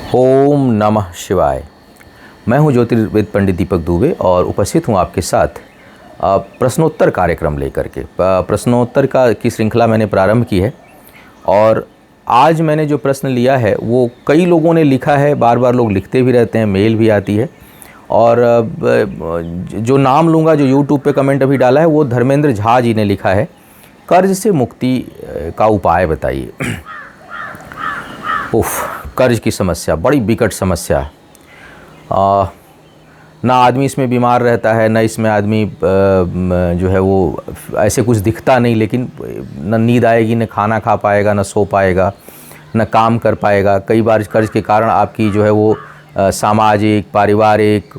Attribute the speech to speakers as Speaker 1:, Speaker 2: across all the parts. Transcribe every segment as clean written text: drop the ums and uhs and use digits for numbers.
Speaker 1: ओम नमः शिवाय। मैं हूं ज्योतिर्विद पंडित दीपक दुबे और उपस्थित हूं आपके साथ प्रश्नोत्तर कार्यक्रम लेकर के। प्रश्नोत्तर की श्रृंखला मैंने प्रारंभ की है और आज मैंने जो प्रश्न लिया है वो कई लोगों ने लिखा है, बार बार लोग लिखते भी रहते हैं, मेल भी आती है। और जो नाम लूँगा, जो यूट्यूब पे कमेंट अभी डाला है, वो धर्मेंद्र झा जी ने लिखा है, कर्ज से मुक्ति का उपाय बताइए। उफ, कर्ज की समस्या बड़ी विकट समस्या। ना आदमी इसमें बीमार रहता है, ना इसमें आदमी जो है वो ऐसे कुछ दिखता नहीं, लेकिन न नींद आएगी, न खाना खा पाएगा, न सो पाएगा, न काम कर पाएगा। कई बार कर्ज के कारण आपकी जो है वो सामाजिक, पारिवारिक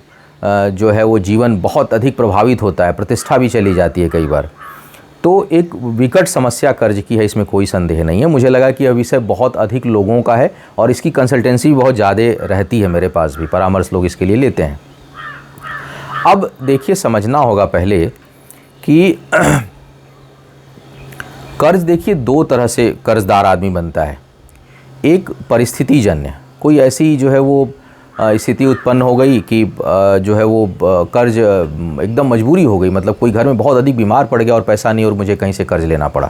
Speaker 1: जो है वो जीवन बहुत अधिक प्रभावित होता है, प्रतिष्ठा भी चली जाती है कई बार। तो एक विकट समस्या कर्ज की है, इसमें कोई संदेह नहीं है। मुझे लगा कि यह विषय बहुत अधिक लोगों का है और इसकी कंसल्टेंसी भी बहुत ज़्यादा रहती है, मेरे पास भी परामर्श लोग इसके लिए लेते हैं। अब देखिए, समझना होगा पहले कि कर्ज, देखिए दो तरह से कर्जदार आदमी बनता है। एक परिस्थिति जन्य, कोई ऐसी जो है वो स्थिति उत्पन्न हो गई कि जो है वो कर्ज एकदम मजबूरी हो गई, मतलब कोई घर में बहुत अधिक बीमार पड़ गया और पैसा नहीं और मुझे कहीं से कर्ज लेना पड़ा।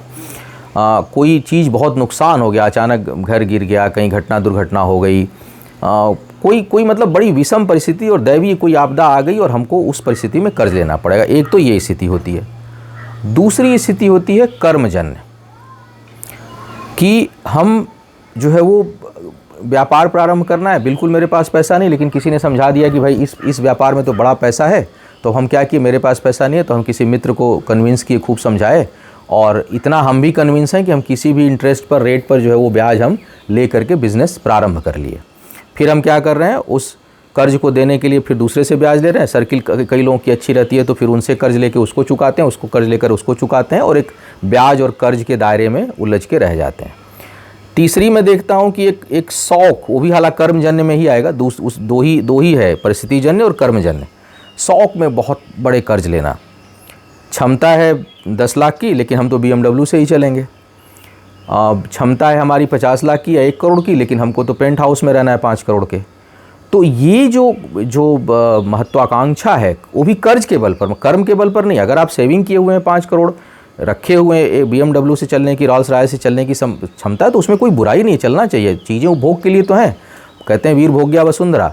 Speaker 1: कोई चीज़ बहुत नुकसान हो गया, अचानक घर गिर गया, कहीं घटना दुर्घटना हो गई, कोई मतलब बड़ी विषम परिस्थिति और दैवीय कोई आपदा आ गई और हमको उस परिस्थिति में कर्ज लेना पड़ेगा। एक तो ये स्थिति होती है। दूसरी स्थिति होती है कर्मजन्य, कि हम जो है वो व्यापार प्रारंभ करना है, बिल्कुल मेरे पास पैसा नहीं, लेकिन किसी ने समझा दिया कि भाई इस व्यापार में तो बड़ा पैसा है। तो हम क्या किए, मेरे पास पैसा नहीं है, तो हम किसी मित्र को कन्विंस किए, खूब समझाए, और इतना हम भी कन्विंस हैं कि हम किसी भी इंटरेस्ट पर, रेट पर जो है वो ब्याज हम ले करके बिज़नेस प्रारंभ कर लिए। फिर हम क्या कर रहे हैं, उस कर्ज को देने के लिए फिर दूसरे से ब्याज ले रहे हैं। सर्किल कई लोगों की अच्छी रहती है, तो फिर उनसे कर्ज लेके उसको चुकाते हैं, उसको कर्ज लेकर उसको चुकाते हैं, और एक ब्याज और कर्ज के दायरे में उलझ के रह जाते हैं। तीसरी मैं देखता हूं कि एक शौक, वो भी हालांकि कर्मजन्य में ही आएगा, दो ही है, परिस्थिति जन्य और कर्मजन्य। शौक में बहुत बड़े कर्ज लेना, क्षमता है 10 लाख की, लेकिन हम तो BMW से ही चलेंगे। क्षमता है हमारी 50 लाख की या 1 करोड़ की, लेकिन हमको तो पेंट हाउस में रहना है 5 करोड़ के। तो ये जो महत्वाकांक्षा है, वो भी कर्ज के बल पर, कर्म के बल पर नहीं। अगर आप सेविंग किए हुए हैं 5 करोड़, रखे हुए हैं BMW से चलने की, रॉल्स रॉयस से चलने की क्षमता है, तो उसमें कोई बुराई नहीं, चलना चाहिए। चीज़ें उपभोग के लिए तो हैं। कहते हैं वीर भोग्या वसुंधरा,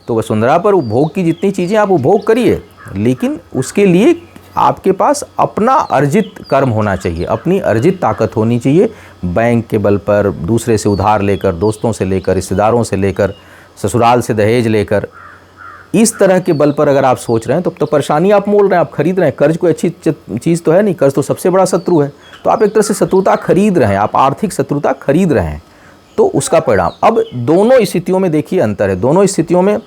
Speaker 1: तो वसुंधरा पर उपभोग की जितनी चीज़ें आप उपभोग करिए, लेकिन उसके लिए आपके पास अपना अर्जित कर्म होना चाहिए, अपनी अर्जित ताकत होनी चाहिए। बैंक के बल पर, दूसरे से उधार लेकर, दोस्तों से लेकर, रिश्तेदारों से लेकर, ससुराल से दहेज लेकर, इस तरह के बल पर अगर आप सोच रहे हैं तो परेशानी आप मोल रहे हैं, आप खरीद रहे हैं। कर्ज कोई अच्छी चीज़ तो है नहीं, कर्ज तो सबसे बड़ा शत्रु है। तो आप एक तरह से शत्रुता खरीद रहे हैं, आप आर्थिक शत्रुता खरीद रहे हैं, तो उसका परिणाम। अब दोनों स्थितियों में देखिए अंतर है। दोनों स्थितियों में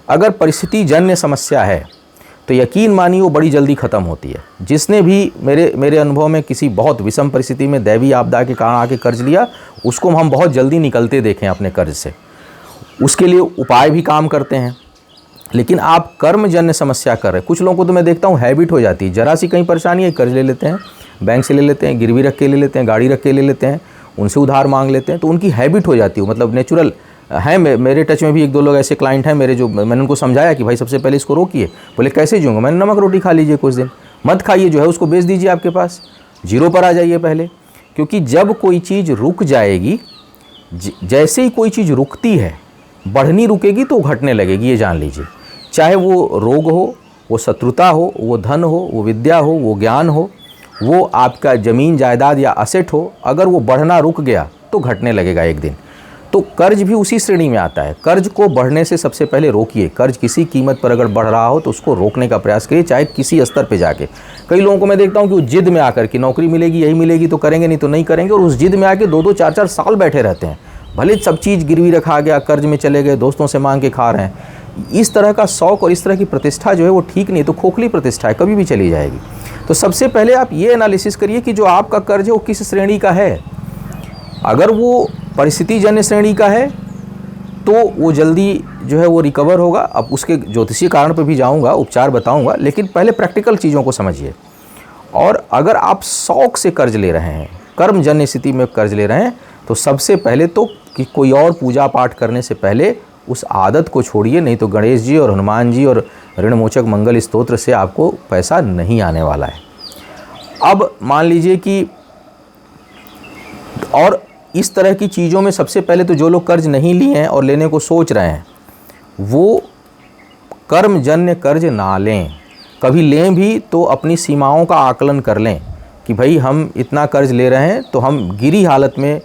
Speaker 1: अगर परिस्थिति जन्य समस्या है तो यकीन मानिए वो बड़ी जल्दी ख़त्म होती है। जिसने भी मेरे अनुभव में किसी बहुत विषम परिस्थिति में दैवीय आपदा के कारण आके कर्ज लिया, उसको हम बहुत जल्दी निकलते देखें अपने कर्ज से। उसके लिए उपाय भी काम करते हैं। लेकिन आप कर्मजन्य समस्या कर रहे हैं। कुछ लोगों को तो मैं देखता हूँ हैबिट हो जाती है, जरा सी कहीं परेशानी है, कर्ज ले लेते हैं, बैंक से ले लेते हैं, गिरवी रख के ले लेते हैं, गाड़ी रख के ले लेते हैं, उनसे उधार मांग लेते हैं। तो उनकी हैबिट हो जाती है, मतलब नेचुरल है। मेरे टच में भी 1-2 लोग ऐसे क्लाइंट हैं मेरे, जो मैंने उनको समझाया कि भाई सबसे पहले इसको रोकिए। बोले कैसे जीऊँगा? मैंने नमक रोटी खा लीजिए कुछ दिन, मत खाइए, जो है उसको बेच दीजिए, आपके पास जीरो पर आ जाइए पहले। क्योंकि जब कोई चीज़ रुक जाएगी, जैसे ही कोई चीज़ रुकती है, बढ़नी रुकेगी तो घटने लगेगी, ये जान लीजिए। चाहे वो रोग हो, वो शत्रुता हो, वो धन हो, वो विद्या हो, वो ज्ञान हो, वो आपका ज़मीन जायदाद या असेट हो, अगर वो बढ़ना रुक गया तो घटने लगेगा एक दिन। तो कर्ज भी उसी श्रेणी में आता है। कर्ज को बढ़ने से सबसे पहले रोकिए। कर्ज किसी कीमत पर अगर बढ़ रहा हो तो उसको रोकने का प्रयास करिए, चाहे किसी स्तर पे जाके। कई लोगों को मैं देखता हूँ कि वो जिद में आकर कि नौकरी मिलेगी, यही मिलेगी तो करेंगे, नहीं तो नहीं करेंगे, और उस जिद में आके 2-2, 4-4 साल बैठे रहते हैं। भले सब चीज़ गिरवी रखा गया, कर्ज में चले गए, दोस्तों से मांग के खा रहे हैं। इस तरह का शौक और इस तरह की प्रतिष्ठा जो है वो ठीक नहीं, तो खोखली प्रतिष्ठा है, कभी भी चली जाएगी। तो सबसे पहले आप ये एनालिसिस करिए कि जो आपका कर्ज है वो किस श्रेणी का है। अगर वो परिस्थिति जन्य श्रेणी का है तो वो जल्दी जो है वो रिकवर होगा। अब उसके ज्योतिषीय कारण पर भी जाऊंगा, उपचार बताऊंगा, लेकिन पहले प्रैक्टिकल चीज़ों को समझिए। और अगर आप शौक से कर्ज ले रहे हैं, कर्मजन्य स्थिति में कर्ज ले रहे हैं, तो सबसे पहले तो कि कोई और पूजा पाठ करने से पहले उस आदत को छोड़िए, नहीं तो गणेश जी और हनुमान जी और ऋणमोचक मंगल स्तोत्र से आपको पैसा नहीं आने वाला है। अब मान लीजिए कि और इस तरह की चीज़ों में सबसे पहले तो जो लोग कर्ज नहीं लिए हैं और लेने को सोच रहे हैं वो कर्मजन्य कर्ज ना लें। कभी लें भी तो अपनी सीमाओं का आकलन कर लें कि भाई हम इतना कर्ज ले रहे हैं तो हम गिरी हालत में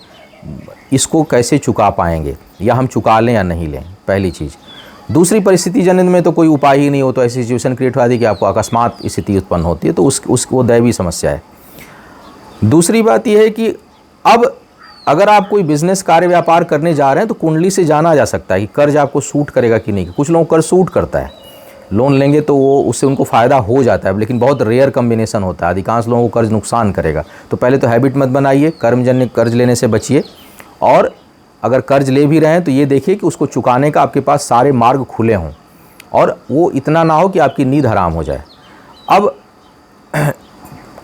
Speaker 1: इसको कैसे चुका पाएंगे, या हम चुका लें या नहीं लें, पहली चीज़। दूसरी, परिस्थिति जनित में तो कोई उपाय ही नहीं हो तो ऐसी सिचुएशन क्रिएट हो जाती है कि आपको अकस्मात स्थिति उत्पन्न होती है, तो वो दैवी समस्या है। दूसरी बात यह है कि अब अगर आप कोई बिजनेस कार्य व्यापार करने जा रहे हैं तो कुंडली से जाना जा सकता है कि कर्ज आपको सूट करेगा कि नहीं। कुछ लोगों को कर्ज सूट करता है, लोन लेंगे तो वो उससे उनको फ़ायदा हो जाता है, लेकिन बहुत रेयर कम्बिनेशन होता है। अधिकांश लोगों को कर्ज नुकसान करेगा। तो पहले तो हैबिट मत बनाइए, कर्मजन्य कर्ज लेने से बचिए। और अगर कर्ज ले भी रहे हैं तो ये देखिए कि उसको चुकाने का आपके पास सारे मार्ग खुले हों और वो इतना ना हो कि आपकी नींद हराम हो जाए। अब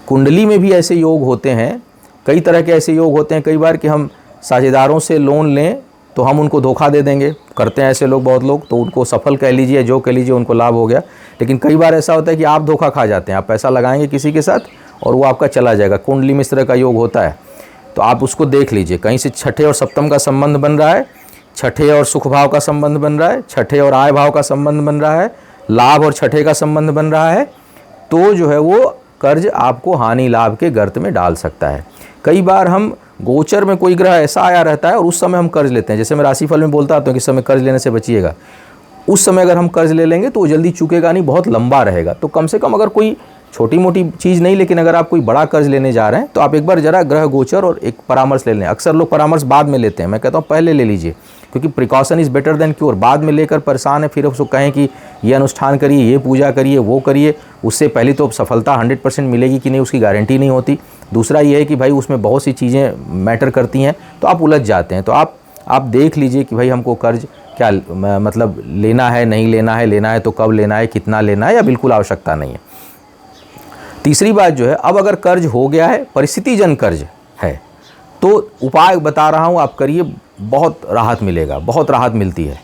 Speaker 1: कुंडली में भी ऐसे योग होते हैं, कई तरह के ऐसे योग होते हैं कई बार कि हम साझेदारों से लोन लें तो हम उनको धोखा दे देंगे, करते हैं ऐसे लोग बहुत लोग, तो उनको सफल कह लीजिए, जो कह लीजिए, उनको लाभ हो गया। लेकिन कई बार ऐसा होता है कि आप धोखा खा जाते हैं, आप पैसा लगाएंगे किसी के साथ और वो आपका चला जाएगा। कुंडली में इस तरह का योग होता है, तो आप उसको देख लीजिए। कहीं से छठे और सप्तम का संबंध बन रहा है, छठे और सुख भाव का संबंध बन रहा है, छठे और आय भाव का संबंध बन रहा है, लाभ और छठे का संबंध बन रहा है, तो जो है वो कर्ज आपको हानि लाभ के गर्त में डाल सकता है। कई बार हम गोचर में कोई ग्रह ऐसा आया रहता है और उस समय हम कर्ज लेते हैं, जैसे मैं राशिफल में बोलता हूँ कि इस समय कर्ज लेने से बचिएगा। उस समय अगर हम कर्ज ले लेंगे तो वो जल्दी चुकेगा नहीं, बहुत लंबा रहेगा। तो कम से कम अगर कोई छोटी मोटी चीज़ नहीं, लेकिन अगर आप कोई बड़ा कर्ज लेने जा रहे हैं तो आप एक बार ज़रा ग्रह गोचर और एक परामर्श ले लें। अक्सर लोग परामर्श बाद में लेते हैं, मैं कहता हूँ पहले ले लीजिए, क्योंकि precaution is better than cure. बाद में लेकर परेशान है, फिर उसको कहें कि ये अनुष्ठान करिए, ये पूजा करिए, वो करिए, उससे पहले तो सफलता 100% मिलेगी कि नहीं उसकी गारंटी नहीं होती। दूसरा ये है कि भाई उसमें बहुत सी चीज़ें मैटर करती हैं, तो आप उलझ जाते हैं। तो आप देख लीजिए कि भाई हमको कर्ज क्या मतलब लेना है, नहीं लेना है, लेना है तो कब लेना है, कितना लेना है, या बिल्कुल आवश्यकता नहीं है। तीसरी बात जो है, अब अगर कर्ज हो गया है, परिस्थितिजन कर्ज है, तो उपाय बता रहा हूँ आप करिए, बहुत राहत मिलेगा, बहुत राहत मिलती है।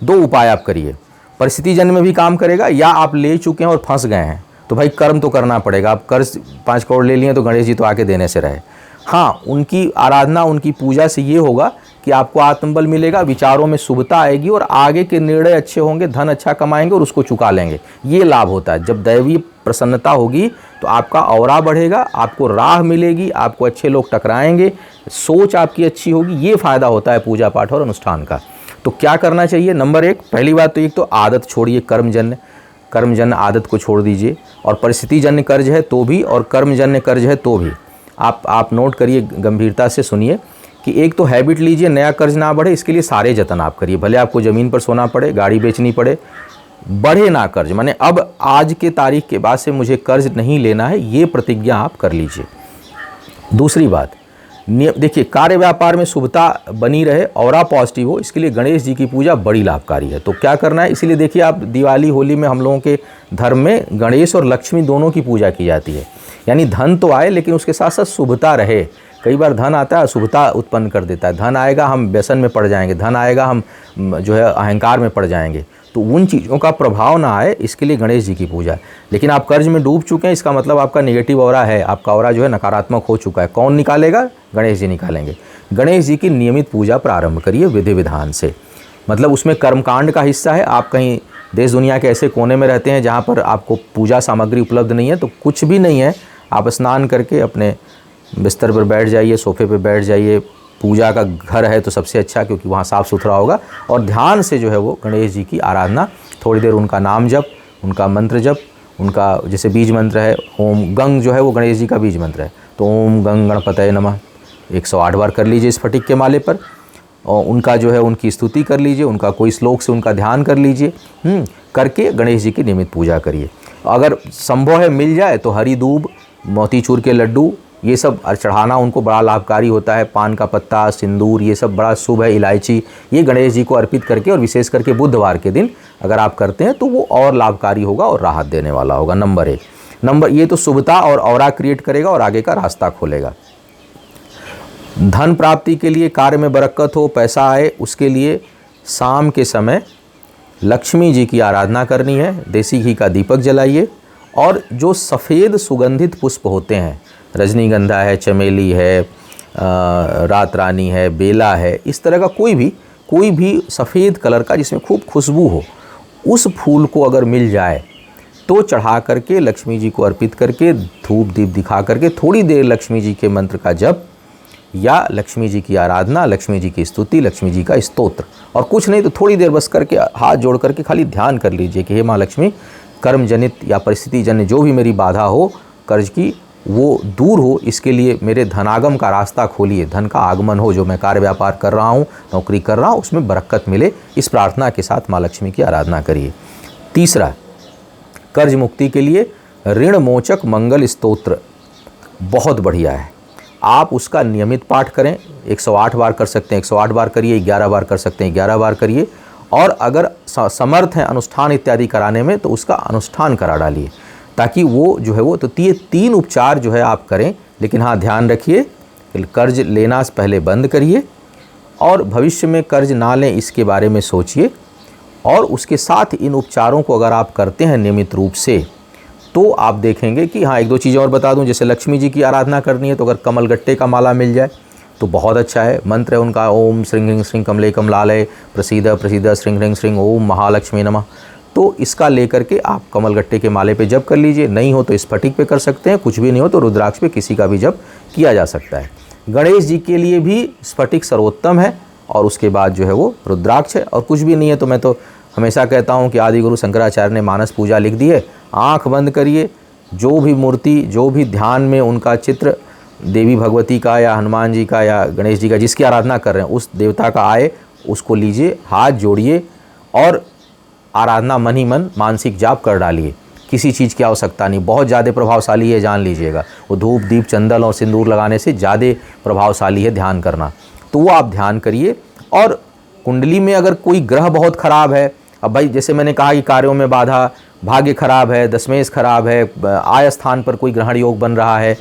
Speaker 1: 2 उपाय आप करिए, परिस्थितिजन में भी काम करेगा, या आप ले चुके हैं और फंस गए हैं तो भाई कर्म तो करना पड़ेगा। आप कर्ज 5 करोड़ ले लिए तो गणेश जी तो आके देने से रहे। हाँ, उनकी आराधना, उनकी पूजा से ये होगा कि आपको आत्मबल मिलेगा, विचारों में शुभता आएगी और आगे के निर्णय अच्छे होंगे, धन अच्छा कमाएंगे और उसको चुका लेंगे। ये लाभ होता है। जब दैवीय प्रसन्नता होगी तो आपका औरा बढ़ेगा, आपको राह मिलेगी, आपको अच्छे लोग टकराएंगे, सोच आपकी अच्छी होगी। ये फ़ायदा होता है पूजा पाठ और अनुष्ठान का। तो क्या करना चाहिए? नंबर 1, पहली बात तो एक तो आदत छोड़िए, कर्मजन्य आदत को छोड़ दीजिए। और परिस्थितिजन्य कर्ज है तो भी, और कर्मजन्य कर्ज है तो भी आप नोट करिए, गंभीरता से सुनिए कि एक तो हैबिट लीजिए, नया कर्ज ना बढ़े, इसके लिए सारे जतन आप करिए। भले आपको ज़मीन पर सोना पड़े, गाड़ी बेचनी पड़े, बढ़े ना कर्ज। माने अब आज के तारीख के बाद से मुझे कर्ज नहीं लेना है, ये प्रतिज्ञा आप कर लीजिए। दूसरी बात, देखिए कार्य व्यापार में शुभता बनी रहे, ऑरा पॉजिटिव हो, इसके लिए गणेश जी की पूजा बड़ी लाभकारी है। तो क्या करना है, इसीलिए देखिए आप दिवाली होली में हम लोगों के धर्म में गणेश और लक्ष्मी दोनों की पूजा की जाती है। यानी धन तो आए लेकिन उसके साथ साथ शुभता रहे। कई बार धन आता है अशुभता उत्पन्न कर देता है। धन आएगा हम व्यसन में पड़ जाएंगे, धन आएगा हम जो है अहंकार में पड़ जाएंगे। तो उन चीज़ों का प्रभाव ना आए, इसके लिए गणेश जी की पूजा है। लेकिन आप कर्ज में डूब चुके हैं, इसका मतलब आपका नेगेटिव ऑरा है, आपका ऑरा जो है नकारात्मक हो चुका है। कौन निकालेगा? गणेश जी निकालेंगे। गणेश जी की नियमित पूजा प्रारंभ करिए विधि विधान से। मतलब उसमें कर्मकांड का हिस्सा है। आप कहीं देश दुनिया के ऐसे कोने में रहते हैं जहाँ पर आपको पूजा सामग्री उपलब्ध नहीं है, तो कुछ भी नहीं है, आप स्नान करके अपने बिस्तर पर बैठ जाइए, सोफे पर बैठ जाइए। पूजा का घर है तो सबसे अच्छा, क्योंकि वहाँ साफ़ सुथरा होगा। और ध्यान से जो है वो गणेश जी की आराधना, थोड़ी देर उनका नाम जप, उनका मंत्र जप, उनका जैसे बीज मंत्र है ओम गंग, जो है वो गणेश जी का बीज मंत्र है, तो ओम गंग गणपतये नमः 108 बार कर लीजिए इस फटिक के माले पर। और उनका जो है उनकी स्तुति कर लीजिए, उनका कोई श्लोक से उनका ध्यान कर लीजिए। करके गणेश जी की नियमित पूजा करिए। अगर संभव है मिल जाए तो हरी दूब, मोतीचूर के लड्डू, ये सब चढ़ाना उनको बड़ा लाभकारी होता है। पान का पत्ता, सिंदूर, ये सब बड़ा शुभ है। इलायची, ये गणेश जी को अर्पित करके, और विशेष करके बुधवार के दिन अगर आप करते हैं तो वो और लाभकारी होगा और राहत देने वाला होगा। नंबर 1 ये तो शुभता और ऑरा क्रिएट करेगा और आगे का रास्ता खोलेगा। धन प्राप्ति के लिए, कार्य में बरकत हो, पैसा आए, उसके लिए शाम के समय लक्ष्मी जी की आराधना करनी है, देसी घी का दीपक जलाइए और जो सफ़ेद सुगंधित पुष्प होते हैं, रजनीगंधा है, चमेली है, रात रानी है, बेला है, इस तरह का कोई भी सफ़ेद कलर का जिसमें खूब खुशबू हो, उस फूल को अगर मिल जाए तो चढ़ा करके लक्ष्मी जी को अर्पित करके धूप दीप दिखा करके थोड़ी देर लक्ष्मी जी के मंत्र का जप या लक्ष्मी जी की आराधना, लक्ष्मी जी की स्तुति, लक्ष्मी जी का स्तोत्र, और कुछ नहीं तो थोड़ी देर बस करके हाथ जोड़ करके खाली ध्यान कर लीजिए कि हे माँ लक्ष्मी, कर्म जनित या परिस्थिति जन्य जो भी मेरी बाधा हो कर्ज की, वो दूर हो, इसके लिए मेरे धनागम का रास्ता खोलिए, धन का आगमन हो, जो मैं कार्य व्यापार कर रहा हूँ, नौकरी कर रहा हूँ, उसमें बरकत मिले। इस प्रार्थना के साथ माँ लक्ष्मी की आराधना करिए। तीसरा, कर्ज मुक्ति के लिए ऋण मोचक मंगल स्तोत्र बहुत बढ़िया है। आप उसका नियमित पाठ करें, 108 बार कर सकते हैं 108 बार करिए, 11 बार कर सकते हैं 11 बार करिए, और अगर समर्थ हैं अनुष्ठान इत्यादि कराने में तो उसका अनुष्ठान करा डालिए, ताकि वो जो है वो तो ये 3 उपचार जो है आप करें। लेकिन हाँ, ध्यान रखिए कर्ज लेना पहले बंद करिए और भविष्य में कर्ज ना लें इसके बारे में सोचिए, और उसके साथ इन उपचारों को अगर आप करते हैं नियमित रूप से तो आप देखेंगे कि हाँ, 1-2 चीज़ें और बता दूं, जैसे लक्ष्मी जी की आराधना करनी है तो अगर कमलगट्टे का माला मिल जाए तो बहुत अच्छा है। मंत्र है उनका ओम श्रीं ह्रीं श्रीं कमले कमलालय प्रसीद प्रसीद श्रीं ह्रीं श्रीं ओम महालक्ष्मी नमः। तो इसका लेकर के आप कमलगट्टे के माले पे जप कर लीजिए, नहीं हो तो स्फटिक पे कर सकते हैं, कुछ भी नहीं हो तो रुद्राक्ष पे किसी का भी जप किया जा सकता है। गणेश जी के लिए भी स्फटिक सर्वोत्तम है और उसके बाद जो है वो रुद्राक्ष है, और कुछ भी नहीं है तो मैं तो हमेशा कहता हूँ कि आदि गुरु शंकराचार्य ने मानस पूजा लिख दी है। आँख बंद करिए, जो भी मूर्ति, जो भी ध्यान में उनका चित्र देवी भगवती का या हनुमान जी का या गणेश जी का जिसकी आराधना कर रहे हैं उस देवता का आए, उसको लीजिए, हाथ जोड़िए और आराधना मन ही मन मानसिक जाप कर डालिए। किसी चीज़ की आवश्यकता नहीं, बहुत ज़्यादा प्रभावशाली है, जान लीजिएगा। वो धूप दीप चंदन और सिंदूर लगाने से ज़्यादा प्रभावशाली है ध्यान करना, तो वो आप ध्यान करिए। और कुंडली में अगर कोई ग्रह बहुत ख़राब है, अब भाई जैसे मैंने कहा कि कार्यों में बाधा, भाग्य खराब है, दशमेश खराब है, आय स्थान पर कोई ग्रहण योग बन रहा है,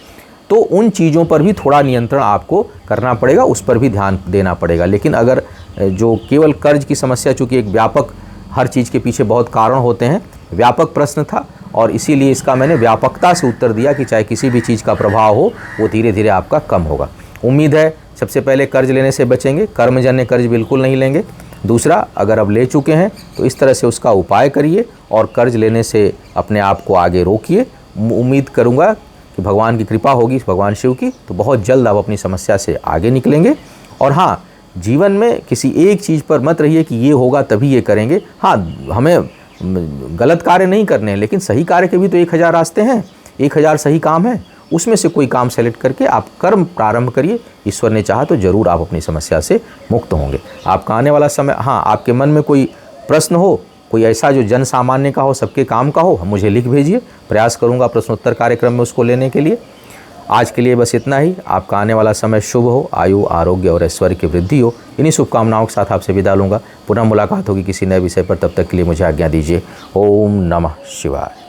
Speaker 1: तो उन चीज़ों पर भी थोड़ा नियंत्रण आपको करना पड़ेगा, उस पर भी ध्यान देना पड़ेगा। लेकिन अगर जो केवल कर्ज की समस्या, चूँकि एक व्यापक, हर चीज़ के पीछे बहुत कारण होते हैं, व्यापक प्रश्न था और इसीलिए इसका मैंने व्यापकता से उत्तर दिया कि चाहे किसी भी चीज़ का प्रभाव हो वो धीरे धीरे आपका कम होगा। उम्मीद है सबसे पहले कर्ज लेने से बचेंगे, कर्मजन्य कर्ज बिल्कुल नहीं लेंगे। दूसरा, अगर अब ले चुके हैं तो इस तरह से उसका उपाय करिए और कर्ज लेने से अपने आप को आगे रोकिए। उम्मीद करूँगा कि भगवान की कृपा होगी, भगवान शिव की, तो बहुत जल्द आप अपनी समस्या से आगे निकलेंगे। और हाँ, जीवन में किसी एक चीज़ पर मत रहिए कि ये होगा तभी ये करेंगे। हाँ, हमें गलत कार्य नहीं करने हैं, लेकिन सही कार्य के भी तो 1000 रास्ते हैं, 1000 सही काम है, उसमें से कोई काम सेलेक्ट करके आप कर्म प्रारंभ करिए। ईश्वर ने चाहा तो ज़रूर आप अपनी समस्या से मुक्त होंगे। आपका आने वाला समय, हाँ, आपके मन में कोई प्रश्न हो, कोई ऐसा जो जन सामान्य का हो, सबके काम का हो, मुझे लिख भेजिए, प्रयास करूँगा प्रश्नोत्तर कार्यक्रम में उसको लेने के लिए। आज के लिए बस इतना ही। आपका आने वाला समय शुभ हो, आयु आरोग्य और ऐश्वर्य की वृद्धि हो। इन्हीं शुभकामनाओं के साथ आपसे विदा लूँगा। पुनः मुलाकात होगी किसी नए विषय पर, तब तक के लिए मुझे आज्ञा दीजिए। ओम नमः शिवाय।